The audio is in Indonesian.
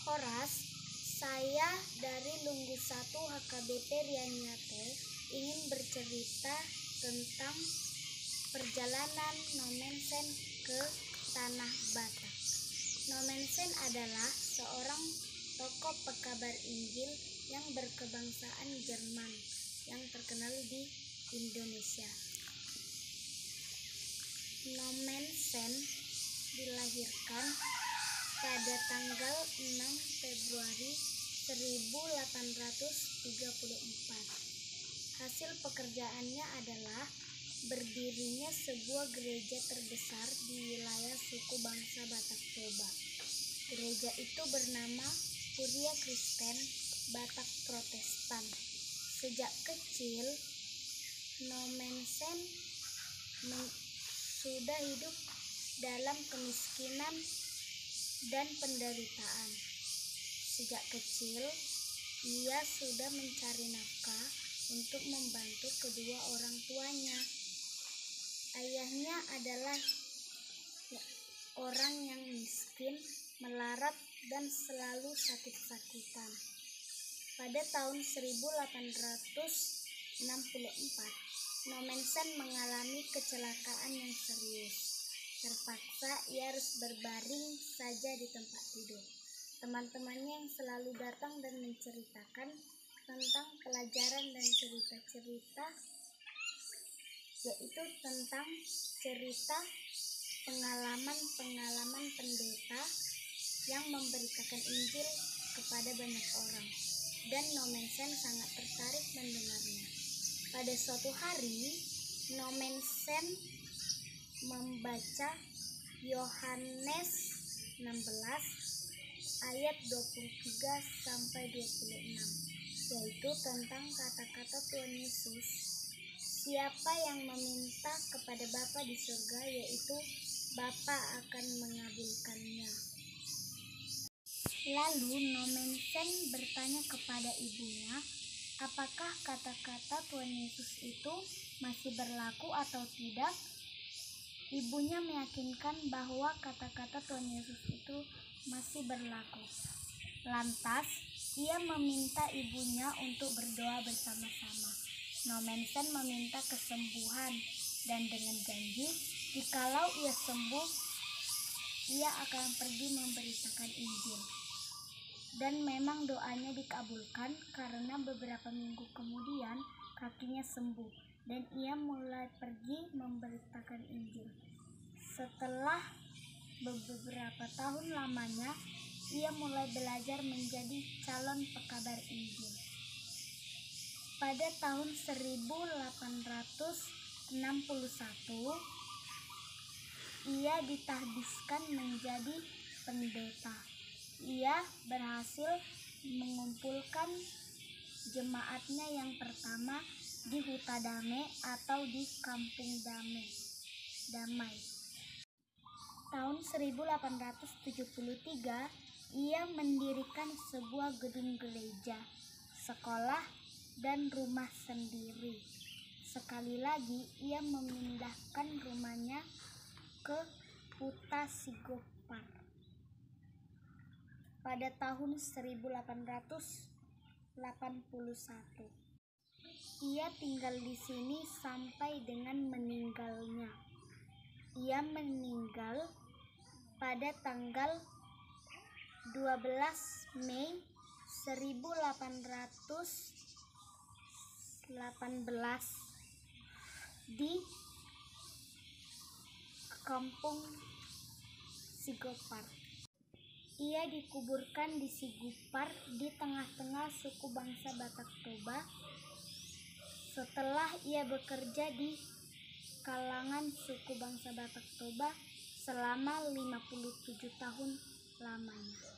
Horas, saya dari Lunggu 1 HKBP Rianiate ingin bercerita tentang perjalanan Nomensen ke Tanah Batak. Nomensen adalah seorang tokoh pekabar Injil yang berkebangsaan Jerman yang terkenal di Indonesia. Nomensen dilahirkan pada tanggal 6 Februari 1834. Hasil pekerjaannya adalah berdirinya sebuah gereja terbesar di wilayah suku bangsa Batak Toba. Gereja itu bernama Kuria Kristen Batak Protestan. Sejak kecil, Nomensen sudah hidup dalam kemiskinan dan penderitaan. Sejak kecil, ia sudah mencari nafkah untuk membantu kedua orang tuanya. Ayahnya adalah orang yang miskin, melarat, dan selalu sakit-sakitan. Pada tahun 1864, Nomensen mengalami kecelakaan yang serius. Terpaksa ia harus berbaring saja di tempat tidur. Teman-temannya yang selalu datang dan menceritakan tentang pelajaran dan cerita-cerita, yaitu tentang cerita pengalaman-pengalaman pendeta yang memberitakan Injil kepada banyak orang, dan Nomensen sangat tertarik mendengarnya. Pada suatu hari, Nomensen membaca Yohanes 16 ayat 23-26, yaitu tentang kata-kata Tuhan Yesus, "Siapa yang meminta kepada Bapa di surga, yaitu Bapa akan mengabulkannya." Lalu Nomensen bertanya kepada ibunya, apakah kata-kata Tuhan Yesus itu masih berlaku atau tidak? Ibunya meyakinkan bahwa kata-kata Tuhan Yesus itu masih berlaku. Lantas, ia meminta ibunya untuk berdoa bersama-sama. Nomensen meminta kesembuhan dan dengan janji, jikalau ia sembuh, ia akan pergi memberitakan Injil. Dan memang doanya dikabulkan karena beberapa minggu kemudian kakinya sembuh dan ia mulai pergi memberitakan Injil. Setelah beberapa tahun lamanya, ia mulai belajar menjadi calon pekabar Injil. Pada tahun 1861, ia ditahbiskan menjadi pendeta. Ia berhasil mengumpulkan jemaatnya yang pertama di Huta Damai atau di Kampung Damai. Tahun 1873, ia mendirikan sebuah gedung gereja, sekolah, dan rumah sendiri. Sekali lagi, ia memindahkan rumahnya ke Huta Sigopar. Pada tahun 1881, ia tinggal di sini sampai dengan meninggalnya. Ia meninggal pada tanggal 12 Mei 1818 di Kampung Sigopar. Ia dikuburkan di Sigupar di tengah-tengah suku bangsa Batak Toba setelah ia bekerja di kalangan suku bangsa Batak Toba selama 57 tahun lamanya.